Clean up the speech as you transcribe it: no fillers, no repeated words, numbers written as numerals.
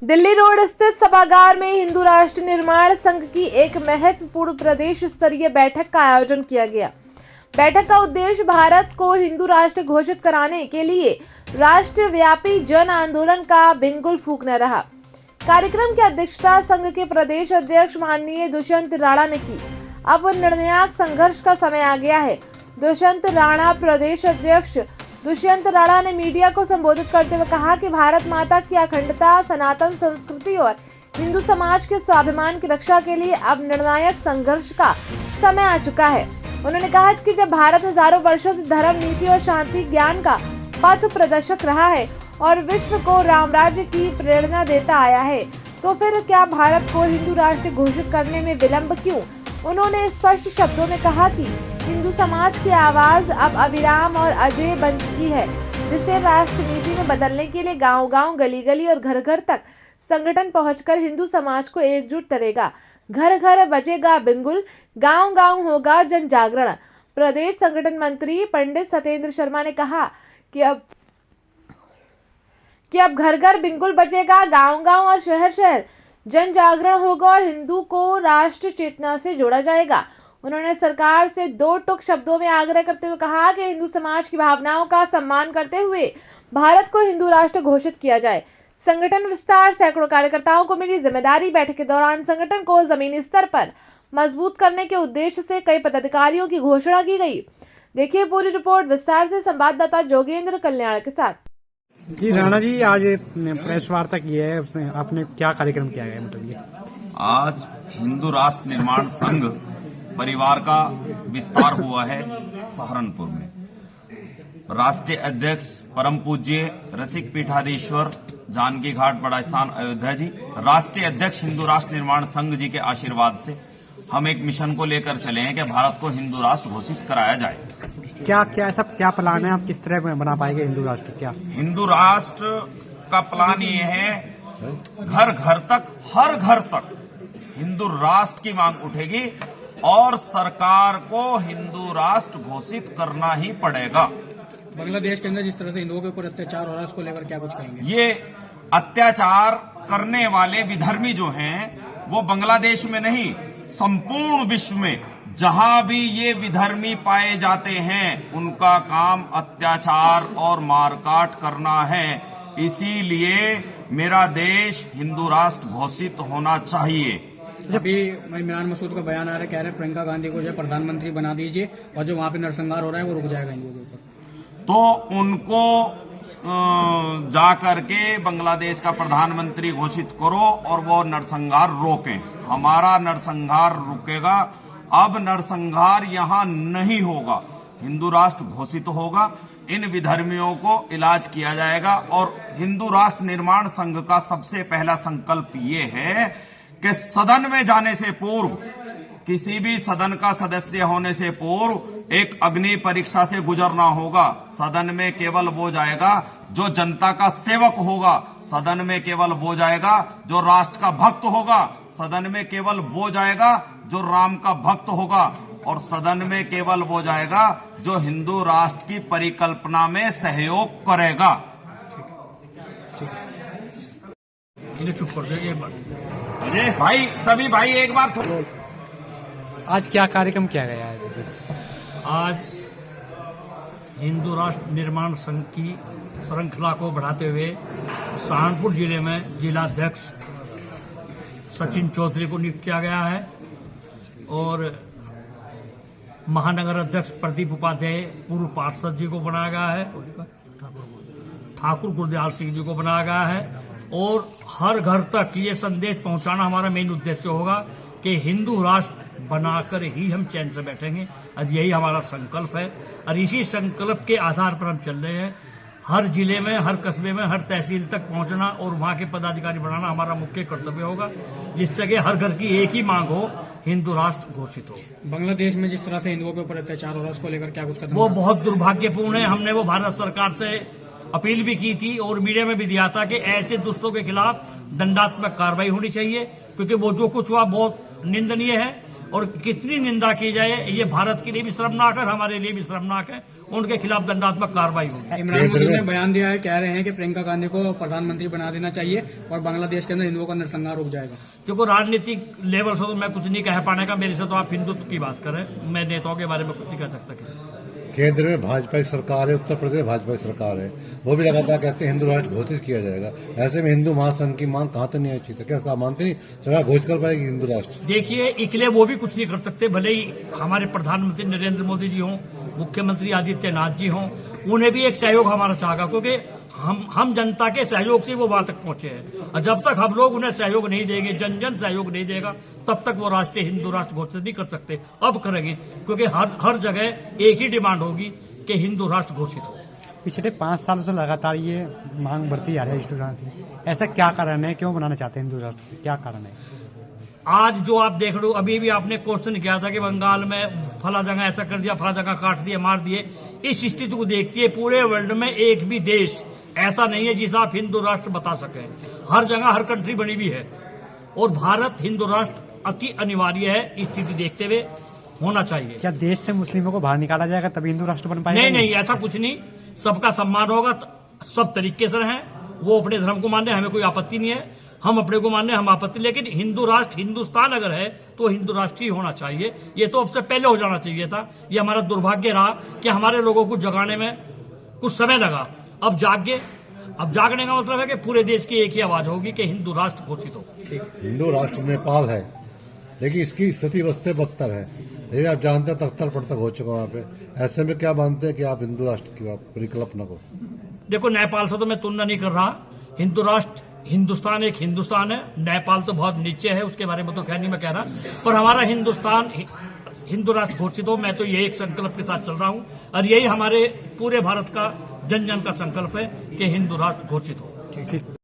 Delhi road स्थित सभागार में हिंदू राष्ट्र निर्माण संघ की एक महत्वपूर्ण प्रदेश स्तरीय बैठक का आयोजन किया गया। बैठक का उद्देश्य भारत को हिंदू राष्ट्र घोषित कराने के लिए राष्ट्रव्यापी जन आंदोलन का बिंगुल फूंकना रहा। कार्यक्रम की अध्यक्षता संघ के प्रदेश अध्यक्ष माननीय दुष्यंत राणा ने की। अब निर्णायक संघर्ष का समय आ गया है। दुष्यंत राणा प्रदेश अध्यक्ष दुष्यंत राणा ने मीडिया को संबोधित करते हुए कहा कि भारत माता की अखंडता, सनातन संस्कृति और हिंदू समाज के स्वाभिमान की रक्षा के लिए अब निर्णायक संघर्ष का समय आ चुका है। उन्होंने कहा कि जब भारत हजारों वर्षों से धर्म, नीति और शांति ज्ञान का पथ प्रदर्शक रहा है और विश्व को राम राज्य की प्रेरणा देता आया है, तो फिर क्या भारत को हिंदू राष्ट्र घोषित करने में विलंब क्यों? उन्होंने स्पष्ट शब्दों में कहा कि हिंदू समाज की आवाज अब अविराम और अजय बन चुकी है, जिसे राष्ट्र नीति में बदलने के लिए गांव-गांव, गली-गली और घर-घर तक संगठन पहुंचकर हिंदू समाज को एकजुट करेगा। घर-घर बजेगा बिंगुल, गांव-गांव होगा जन जागरण। प्रदेश संगठन मंत्री पंडित सत्येंद्र शर्मा ने कहा कि अब घर-घर बिंगुल बजेगा, गांव-गांव और शहर-शहर जन जागरण होगा और हिंदू को राष्ट्र चेतना से जोड़ा जाएगा। उन्होंने सरकार से दो टूक शब्दों में आग्रह करते हुए कहा कि हिंदू समाज की भावनाओं का सम्मान करते हुए भारत को हिंदू राष्ट्र घोषित किया जाए। संगठन विस्तार, सैकड़ों कार्यकर्ताओं को मिली जिम्मेदारी। बैठक के दौरान संगठन को जमीनी स्तर पर मजबूत करने के उद्देश्य से कई पदाधिकारियों की घोषणा की गई। देखिए पूरी रिपोर्ट विस्तार से संवाददाता जोगेंद्र कल्याण के साथ। जी राणा जी, आज प्रेस वार्ता की है, उसमें आपने क्या कार्यक्रम किया है? मतलब ये आज हिंदू राष्ट्र निर्माण संघ परिवार का विस्तार हुआ है सहारनपुर में। राष्ट्रीय अध्यक्ष परम पूज्य रसिक पीठाधीश्वर जानकी घाट बड़ा स्थान अयोध्या जी, राष्ट्रीय अध्यक्ष हिंदू राष्ट्र निर्माण संघ जी के आशीर्वाद से हम एक मिशन को लेकर चले हैं कि भारत को हिंदू राष्ट्र घोषित कराया जाए। क्या प्लान है? आप किस तरह में बना पाएंगे हिंदू राष्ट्र? क्या हिंदू राष्ट्र का प्लान ये है, घर घर तक, हर घर तक हिंदू राष्ट्र की मांग उठेगी और सरकार को हिंदू राष्ट्र घोषित करना ही पड़ेगा। बांग्लादेश के अंदर जिस तरह से हिंदुओं के ऊपर अत्याचार हो रहा है, उसको लेकर क्या कुछ कहेंगे? ये अत्याचार करने वाले विधर्मी जो हैं, वो बांग्लादेश में नहीं, संपूर्ण विश्व में जहां भी ये विधर्मी पाए जाते हैं, उनका काम अत्याचार और मारकाट करना है। इसीलिए मेरा देश हिंदू राष्ट्र घोषित होना चाहिए। अभी इमरान मसूद का बयान आ रहा है, कह रहे प्रियंका गांधी को जो प्रधानमंत्री बना दीजिए और जो वहां पे नरसंहार हो रहा है वो रुक जाएगा हिंदुओं के ऊपर। तो उनको जा करके बांग्लादेश का प्रधानमंत्री घोषित करो और वो नरसंहार रोकें। हमारा नरसंहार रुकेगा। अब नरसंहार यहां नहीं होगा, हिंदू राष्ट्र घोषित होगा। इन विधर्मियों को इलाज किया जाएगा और हिंदू राष्ट्र निर्माण संघ का सबसे पहला संकल्प ये है कि सदन में जाने से पूर्व, किसी भी सदन का सदस्य होने से पूर्व एक अग्नि परीक्षा से गुजरना होगा। सदन में केवल वो जाएगा जो जनता का सेवक होगा। सदन में केवल वो जाएगा जो राष्ट्र का भक्त होगा। सदन में केवल वो जाएगा जो राम का भक्त होगा और सदन में केवल वो जाएगा जो हिंदू राष्ट्र की परिकल्पना में सहयोग करेगा। चुप कर दो भाई, सभी भाई एक बार आज क्या कार्यक्रम किया गया है? आज हिंदू राष्ट्र निर्माण संघ की श्रृंखला को बढ़ाते हुए सहारनपुर जिले में जिलाध्यक्ष सचिन चौधरी को नियुक्त किया गया है और महानगर अध्यक्ष प्रदीप उपाध्याय पूर्व पार्षद जी को बनाया गया है, ठाकुर गुरदयाल सिंह जी को बनाया गया है और हर घर तक ये संदेश पहुंचाना हमारा मेन उद्देश्य होगा कि हिंदू राष्ट्र बनाकर ही हम चैन से बैठेंगे। आज यही हमारा संकल्प है और इसी संकल्प के आधार पर हम चल रहे हैं। हर जिले में, हर कस्बे में, हर तहसील तक पहुंचना और वहां के पदाधिकारी बनाना हमारा मुख्य कर्तव्य होगा, जिससे कि हर घर की एक ही मांग हो, हिंदू राष्ट्र घोषित हो। बांग्लादेश में जिस तरह से हिंदुओं के ऊपर अत्याचार हो रहा है, उसको लेकर क्या कुछ कदम? वो बहुत दुर्भाग्यपूर्ण है। हमने वो भारत सरकार से अपील भी की थी और मीडिया में भी दिया था कि ऐसे दुष्टों के खिलाफ दंडात्मक कार्रवाई होनी चाहिए, क्योंकि वो जो कुछ हुआ बहुत निंदनीय है और कितनी निंदा की जाए, ये भारत के लिए भी शर्मनाक है, हमारे लिए भी शर्मनाक है। उनके खिलाफ दंडात्मक कार्रवाई होगी। इमरान मसूद ने बयान दिया है, कह रहे हैं कि प्रियंका गांधी को प्रधानमंत्री बना देना चाहिए और बांग्लादेश के अंदर हिंदुओं का नरसंहार रुक जाएगा। देखो, राजनीतिक लेवल से तो मैं कुछ नहीं कह पाने का, मेरे से तो आप हिंदुत्व की बात करें, मैं नेताओं के बारे में कुछ नहीं कह सकता। केंद्र में भाजपा की सरकार है, उत्तर प्रदेश भाजपा की सरकार है, वो भी लगातार कहते हैं हिंदू राष्ट्र घोषित किया जाएगा। ऐसे में हिंदू महासंघ की मांग कहां तक नहीं अच्छी थी? क्या इसका मानते नहीं सरकार घोषित कर पाएगी हिंदू राष्ट्र? देखिए, इकले वो भी कुछ नहीं कर सकते, भले ही हमारे प्रधानमंत्री नरेंद्र मोदी जी हों, मुख्यमंत्री आदित्यनाथ जी हों, उन्हें भी एक सहयोग हमारा चाहेगा, क्योंकि हम जनता के सहयोग से वो वहां तक पहुंचे हैं। और जब तक हम लोग उन्हें सहयोग नहीं देंगे, जन जन सहयोग नहीं देगा, तब तक वो राष्ट्रीय हिंदू राष्ट्र घोषित नहीं कर सकते। अब करेंगे, क्योंकि हर जगह एक ही डिमांड होगी कि हिंदू राष्ट्र घोषित हो। पिछले 5 सालों से लगातार ये मांग बढ़ती जा रही है हिंदू राष्ट्र की। ऐसा क्या कारण है, क्यों बनाना चाहते हैं हिंदू राष्ट्र, क्या कारण है? आज जो आप देख रहे हो, अभी भी आपने क्वेश्चन किया था कि बंगाल में फला जगह ऐसा कर दिया, फला जगह काट दिए, मार दिए। इस स्थिति को देखती है पूरे वर्ल्ड में एक भी देश ऐसा नहीं है जिसे आप हिंदू राष्ट्र बता सकें। हर जगह हर कंट्री बनी हुई है, और भारत हिंदू राष्ट्र अति अनिवार्य है। स्थिति देखते हुए होना चाहिए। क्या देश से मुस्लिमों को बाहर निकाला जाएगा तभी हिंदू राष्ट्र बन पाएगा? नहीं, ऐसा कुछ नहीं। सबका सम्मान होगा, सब तरीके से हैं। वो अपने धर्म को मानने, हमें कोई आपत्ति नहीं है। हम अपने को मानने, हम आपत्ति, लेकिन हिंदू राष्ट्र, हिंदुस्तान अगर है तो हिंदू राष्ट्र ही होना चाहिए। ये तो अब से पहले हो जाना चाहिए था। ये हमारा दुर्भाग्य रहा कि हमारे लोगों को जगाने में कुछ समय लगा। अब जागने का मतलब है कि पूरे देश की एक ही आवाज होगी कि हिंदू राष्ट्र घोषित हो। हिंदू राष्ट्र नेपाल है, लेकिन इसकी स्थिति बद से बदतर है। ये आप जानते हैं, तख्तर पड़तक हो चुका वहाँ पे। ऐसे में क्या मानते हैं कि आप हिंदू राष्ट्र की परिकल्पना को? देखो, नेपाल से तो मैं तुलना नहीं कर रहा। हिंदू राष्ट्र, हिंदुस्तान एक हिंदुस्तान है। नेपाल तो बहुत नीचे है, उसके बारे में तो खैर नहीं मैं कह रहा, पर हमारा हिंदुस्तान हिंदू राष्ट्र घोषित हो। मैं तो यही एक संकल्प के साथ चल रहा हूं, और यही हमारे पूरे भारत का जन जन का संकल्प है कि हिंदू राष्ट्र घोषित हो।